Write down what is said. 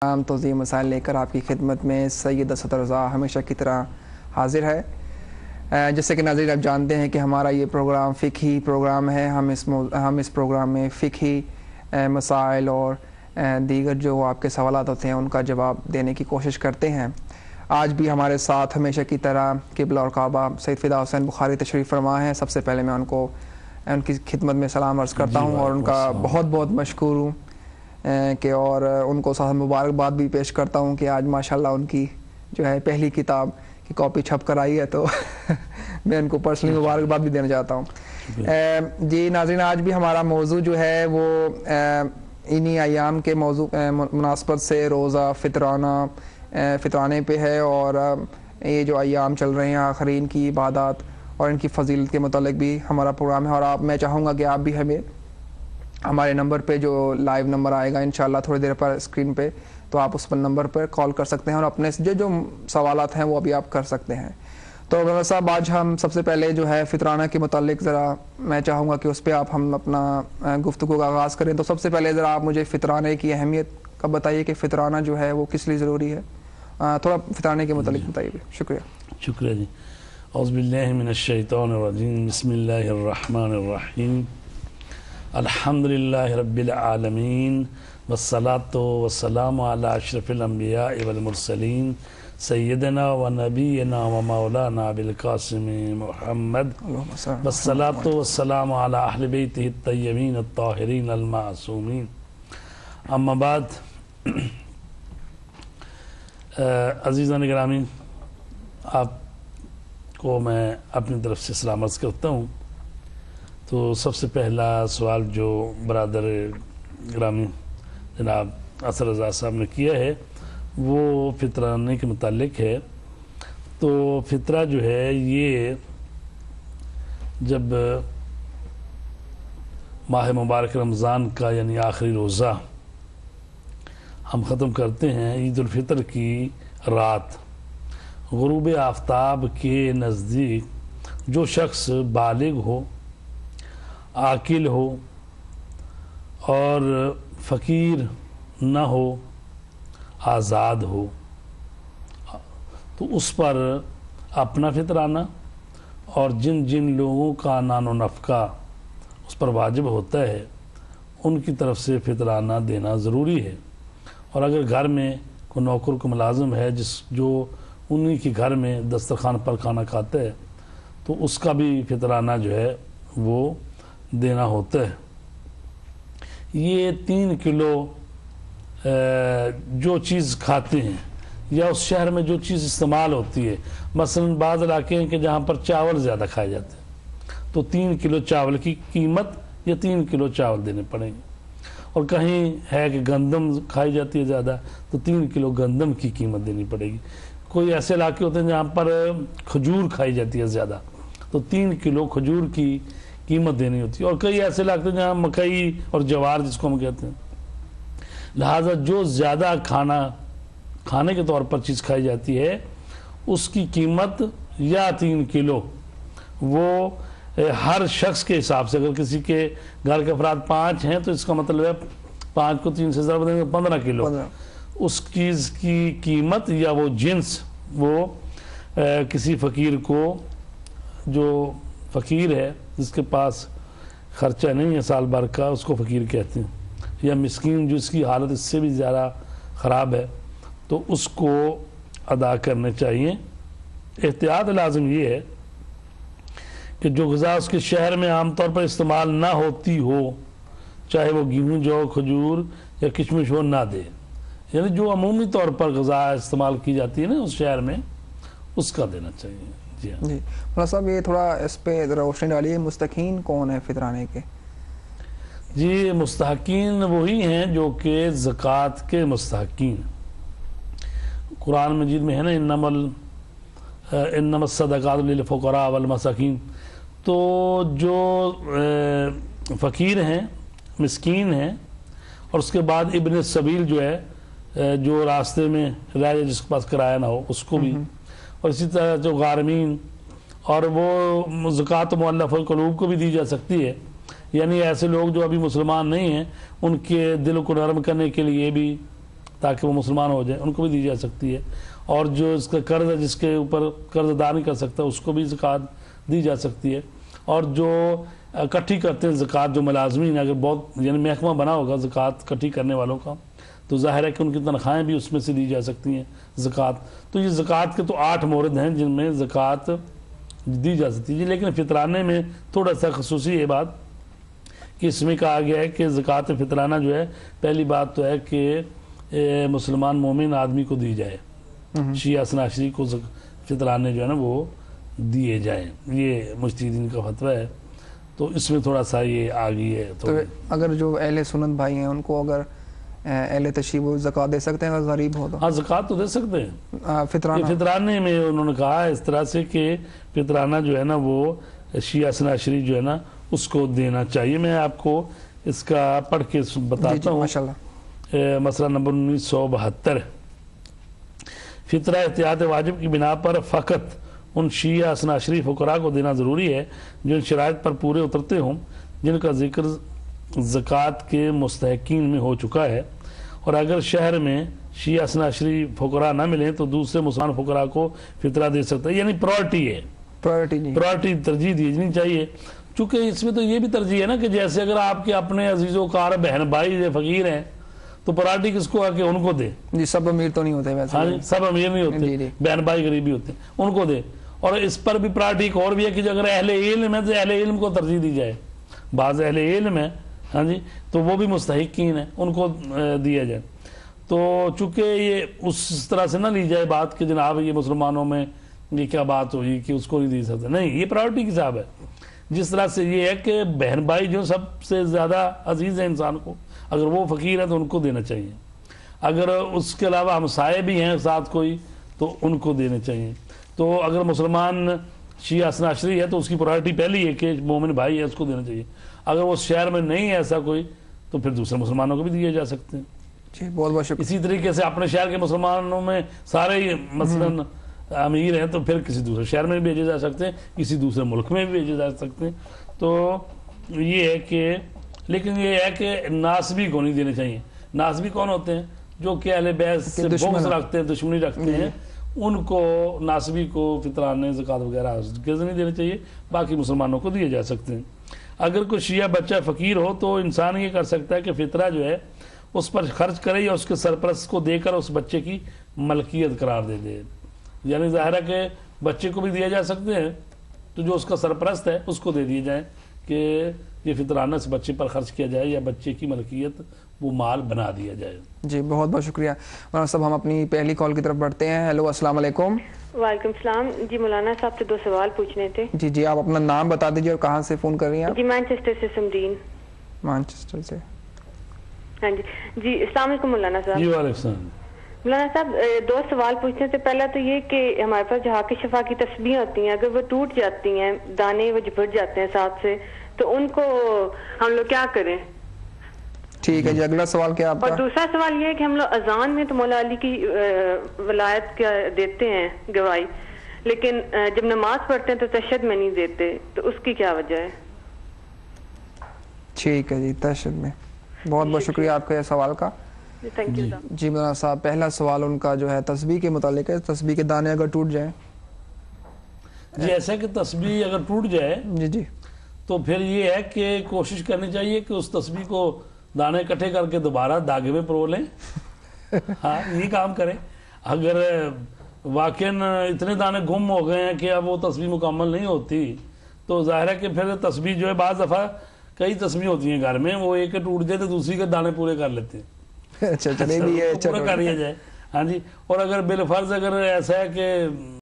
توضیح مسائل لے کر آپ کی خدمت میں سید اسد رضا ہمیشہ کی طرح حاضر ہے۔ جیسے کہ ناظرین آپ جانتے ہیں کہ ہمارا یہ پروگرام فقہی پروگرام ہے۔ ہم اس پروگرام میں فقہی مسائل اور دیگر جو آپ کے سوالات ہوتے ہیں ان کا جواب دینے کی کوشش کرتے ہیں۔ آج بھی ہمارے ساتھ ہمیشہ کی طرح قبلہ اور کعبہ سید فدا حسین بخاری تشریف فرما ہیں۔ سب سے پہلے میں ان کی خدمت میں سلام عرض کرتا ہوں اور ان کا بہت بہت مشکور ہوں کہ اور ان کو ساتھ مبارکباد بھی پیش کرتا ہوں کہ آج ماشاءاللہ ان کی جو ہے پہلی کتاب کی کاپی چھپ کر آئی ہے، تو میں ان کو پرسنلی مبارکباد بھی دینا چاہتا ہوں۔ جی ناظرین، آج بھی ہمارا موضوع جو ہے وہ انہی ایام کے موضوع مناسبت سے روزہ فطرانے پہ ہے، اور یہ جو ایام چل رہے ہیں آخرین کی عبادات اور ان کی فضیلت کے متعلق بھی ہمارا پروگرام ہے۔ اور میں چاہوں گا کہ آپ بھی ہمارے نمبر پہ جو لائیو نمبر آئے گا انشاءاللہ تھوڑی دیر پر اسکرین پہ، تو آپ اس پر نمبر پر کال کر سکتے ہیں اور اپنے جو سوالات ہیں وہ ابھی آپ کر سکتے ہیں۔ تو مولانا صاحب، آج ہم سب سے پہلے جو ہے فطرانہ کے متعلق ذرا میں چاہوں گا کہ اس پہ ہم اپنا گفتگو کا آغاز کریں۔ تو سب سے پہلے ذرا آپ مجھے فطرانے کی اہمیت کا بتائیے کہ فطرانہ جو ہے وہ کس لیے ضروری ہے، تھوڑا فطرانے کے متعلق بتائیے۔ شکریہ جی۔ اعوذ باللہ من الشیطان الرجیم، بسم اللہ الرحمن الرحیم، الحمدللہ رب العالمین، والصلاة والسلام علی اشرف الانبیاء والمرسلین، سیدنا و نبینا و مولانا ابوالقاسم محمد، والصلاة والسلام علی اہل بیتہ الطیبین الطاہرین المعصومین۔ اما بعد، عزیزان گرامی، آپ کو میں اپنی طرف سے سلام عرض کرتا ہوں۔ تو سب سے پہلا سوال جو برادر گرامی جناب اسد رضا صاحب نے کیا ہے وہ فطرانے کے متعلق ہے۔ تو فطرہ جو ہے یہ جب ماہ مبارک رمضان کا یعنی آخری روزہ ہم ختم کرتے ہیں، عید الفطر کی رات غروب آفتاب کے نزدیک جو شخص بالغ ہو، عاقل ہو اور فقیر نہ ہو، آزاد ہو، تو اس پر اپنا فطرانہ اور جن جن لوگوں کا نان و نفقہ اس پر واجب ہوتا ہے ان کی طرف سے فطرانہ دینا ضروری ہے۔ اور اگر گھر میں کوئی نوکر کو ملازم ہے جو انہی کے گھر میں دسترخوان پر کھانا کھاتا ہے تو اس کا بھی فطرانہ جو ہے وہ دینا ہوتا ہے۔ یہ 3 کلو جو چیز کھاتے ہیں یا اس شہر میں جو چیز استعمال ہوتی ہے، مثلا بعض علاقے ہیں کہ جہاں پر چاول زیادہ کھائے جاتے ہیں تو 3 کلو چاول کی قیمت یا 3 کلو چاول دینے پڑیں گے، اور کہیں ہے کہ گندم کھائی جاتی ہے زیادہ تو 3 کلو گندم کی قیمت دینی پڑے گی۔ کوئی ایسے علاقے ہوتے ہیں جہاں پر کھجور کھائی جاتی ہے زیادہ تو 3 کلو کھجور کی قیمت دینی ہوتی ہے، اور کئی ایسے علاقے ہیں جہاں مکئی اور جوار جس کو ہم کہتے ہیں، لہٰذا جو زیادہ کھانے کے طور پر چیز کھائی جاتی ہے اس کی قیمت یا 3 کلو وہ ہر شخص کے حساب سے، اگر کسی کے گھر کے افراد 5 ہیں تو اس کا مطلب ہے 5 کو 3 سے ضرب دیں گے 15 کلو، اس چیز کی قیمت یا وہ جنس وہ کسی فقیر کو، جو فقیر ہے جس کے پاس خرچہ نہیں ہے سال بھر کا، اس کو فقیر کہتے ہیں، یا مسکین جو اس کی حالت اس سے بھی زیادہ خراب ہے تو اس کو ادا کرنے چاہیے۔ احتیاط لازم یہ ہے کہ جو غذا اس کے شہر میں عام طور پر استعمال نہ ہوتی ہو، چاہے وہ گیہوں، جو، کھجور یا کشمش ہو، نہ دے، یعنی جو عمومی طور پر غذا استعمال کی جاتی ہے نا اس شہر میں، اس کا دینا چاہیے۔ جی ہاں جی، مولانا صاحب یہ تھوڑا اس پہ روشنی ڈالیے، مستحقین کون ہے فطرانے کے؟ جی، مستحقین وہی ہیں جو کہ زکوٰۃ کے مستحقین۔ قرآن مجید میں ہے نا انما الصدقات للفقراء والمساکین، تو جو فقیر ہیں، مسکین ہیں، اور اس کے بعد ابن السبیل جو ہے، جو راستے میں رہ جائے جس کے پاس کرایہ نہ ہو اس کو بھی، اور اسی طرح جو غارمین، اور وہ زکوٰۃ مؤلفہ القلوب کو بھی دی جا سکتی ہے، یعنی ایسے لوگ جو ابھی مسلمان نہیں ہیں ان کے دل کو نرم کرنے کے لیے بھی تاکہ وہ مسلمان ہو جائے، ان کو بھی دی جا سکتی ہے. اور جو اس کا قرض ہے، جس کے اوپر قرض ادا نہیں کر سکتا، اس کو بھی زکوٰۃ دی جا سکتی ہے. اور جو اکٹھی کرتے ہیں زکوٰۃ، جو ملازمین، اگر بہت یعنی محکمہ بنا ہوگا زکوٰۃ اکٹھی کرنے والوں کا، تو ظاہر ہے کہ ان کی تنخواہیں بھی اس میں سے دی جا سکتی ہیں زکوٰۃ. تو یہ زکوٰۃ کے تو 8 مورد ہیں جن میں زکوٰۃ دی جا سکتی ہے. لیکن فطرانے میں تھوڑا سا خصوصی یہ بات کہ اس میں کہا گیا ہے کہ زکوٰۃ فطرانہ جو ہے، پہلی بات تو ہے کہ مسلمان مومن آدمی کو دی جائے. شیعہ اثنا عشری کو فطرانے جو ہے نا وہ دیے جائیں. یہ مجتہدین کا فتویٰ ہے. تو اس میں تھوڑا سا یہ آ گئی ہے. تو اگر جو اہل سنت بھائی ہیں ان کو اگر اہل تشیع وہ زکوٰۃ دے سکتے ہیں اگر غریب ہو تو؟ ہاں زکوٰۃ تو دے سکتے ہیں. فطرانے میں انہوں نے کہا اس طرح سے کہ فطرانہ جو ہے نا وہ شیعہ اثنا عشری جو ہے نا اس کو دینا چاہیے. میں آپ کو اس کا پڑھ کے بتاتا ہوں. مسئلہ نمبر 1972. فطرہ احتیاط واجب کی بنا پر فقط ان شیعہ اثنا عشری فقراء کو دینا ضروری ہے جو ان شرائط پر پورے اترتے ہوں جن کا ذکر زکوٰۃ کے مستحقین میں ہو چکا ہے. اور اگر شہر میں شیعہ اثنا عشری فقراء نہ ملیں تو دوسرے مسلمان فقراء کو فطرہ دے سکتا ہے. یعنی پرائرٹی ہے، پرائرٹی ترجیح دینی چاہیے. چونکہ اس میں تو یہ بھی ترجیح ہے نا کہ جیسے اگر آپ کے اپنے عزیز و کار بہن بھائی فقیر ہیں تو پرائرٹی کس کو ہے کہ ان کو دے. جی سب امیر تو نہیں ہوتے ویسے. ہاں جی سب امیر نہیں ہوتے، بہن بھائی غریب بھی ہوتے ہیں، ان کو دے. اور اس پر بھی پرائرٹی ایک اور بھی ہے کہ اگر اہل علم ہے تو اہل علم کو ترجیح دی جائے. بعض اہل علم ہے ہاں جی تو وہ بھی مستحقین ہیں، ان کو دیا جائے. تو چونکہ یہ اس طرح سے نہ لی جائے بات کہ جناب یہ مسلمانوں میں یہ کیا بات ہوئی کہ اس کو نہیں دی سکتے. نہیں، یہ پرائرٹی کی حساب ہے. جس طرح سے یہ ہے کہ بہن بھائی جو سب سے زیادہ عزیز ہیں انسان کو، اگر وہ فقیر ہیں تو ان کو دینا چاہیے. اگر اس کے علاوہ ہمسائے بھی ہیں ساتھ کوئی تو ان کو دینے چاہیے. تو اگر مسلمان شیعہ اثنا عشری ہے تو اس کی پرائرٹی پہلی ہے کہ مومن بھائی ہے اس کو دینا چاہیے. اگر وہ شہر میں نہیں ہے ایسا کوئی تو پھر دوسرے مسلمانوں کو بھی دیے جا سکتے ہیں. جی بہت بہت شکریہ. اسی طریقے سے اپنے شہر کے مسلمانوں میں سارے مثلاً امیر ہیں تو پھر کسی دوسرے شہر میں بھی بھیجے جا سکتے ہیں، کسی دوسرے ملک میں بھی بھیجے جا سکتے ہیں. تو یہ ہے کہ لیکن یہ ہے کہ ناسبی کو نہیں دینے چاہیے. ناسبی کون ہوتے ہیں؟ جو کہ اہل بیت سے بغض رکھتے ہیں، دشمنی رکھتے ہیں، ان کو ناسبی کو فطرانے زکوٰۃ وغیرہ نہیں دینے چاہیے. باقی مسلمانوں کو دیے جا سکتے ہیں. اگر کوئی شیعہ بچہ فقیر ہو تو انسان یہ کر سکتا ہے کہ فطرہ جو ہے اس پر خرچ کرے یا اس کے سرپرست کو دے کر اس بچے کی ملکیت قرار دے دے. یعنی ظاہر ہے کہ بچے کو بھی دیا جا سکتے ہیں تو جو اس کا سرپرست ہے اس کو دے دیے جائیں کہ یہ فطرانہ سے بچے پر خرچ کیا جائے یا بچے کی ملکیت وہ مال بنا دیا جائے. جی بہت بہت شکریہ. مولانا صاحب ہم اپنی پہلی کال کی طرف بڑھتے ہیں. ہیلو السلام علیکم. وعلیکم السلام. جی مولانا صاحب سے 2 سوال پوچھنے تھے. جی آپ اپنا نام بتا دیجیے اور کہاں سے فون کر رہی ہیں آپ؟ جی مانچسٹر سے سمرین. مانچسٹر سے. ہاں جی السلام علیکم مولانا صاحب. جی وعلیکم السلام. مولانا صاحب 2 سوال پوچھنے سے پہلا تو یہ کہ ہمارے پاس جہاں کی شفا کی تسبیح ہوتی ہیں اگر وہ ٹوٹ جاتی ہیں، دانے وہ جھپٹ جاتے ہیں ساتھ سے، تو ان کو ہم لوگ کیا کریں؟ ٹھیک ہے جی. اگلا سوال کیا آپ کا؟ اور دوسرا سوال یہ ہے کہ ہم لوگ اذان میں تو مولا علی کی ولایت کیا دیتے ہیں گواہی، لیکن جب نماز پڑھتے ہیں تو تشہد میں نہیں دیتے، تو اس کی کیا وجہ ہے؟ ٹھیک ہے جی. تشہد میں. بہت بہت شکریہ آپ کے سوال کا. جی مولانا صاحب پہلا سوال ان کا جو ہے تسبیح کے متعلق ہے. تسبیح کے دانے اگر ٹوٹ جائیں. جی ایسا کہ تسبیح اگر ٹوٹ جائے جی تو پھر یہ ہے کہ کوشش کرنی چاہیے کہ اس تسبیح کو دانے اکٹھے کر کے دوبارہ داغے میں پرو لیں. ہاں یہ کام کریں. اگر واقعاً اتنے دانے گم ہو گئے ہیں کہ اب وہ تسبیح مکمل نہیں ہوتی تو ظاہر ہے کہ پھر تسبیح جو ہے بعض دفعہ کئی تسبیح ہوتی ہیں گھر میں، وہ ایک ٹوٹ جائے تو دوسری کے دانے پورے کر لیتے ہیں. اچھا چلے بھی پورا کر لیا جائے. ہاں جی. اور اگر بالفرض اگر ایسا ہے کہ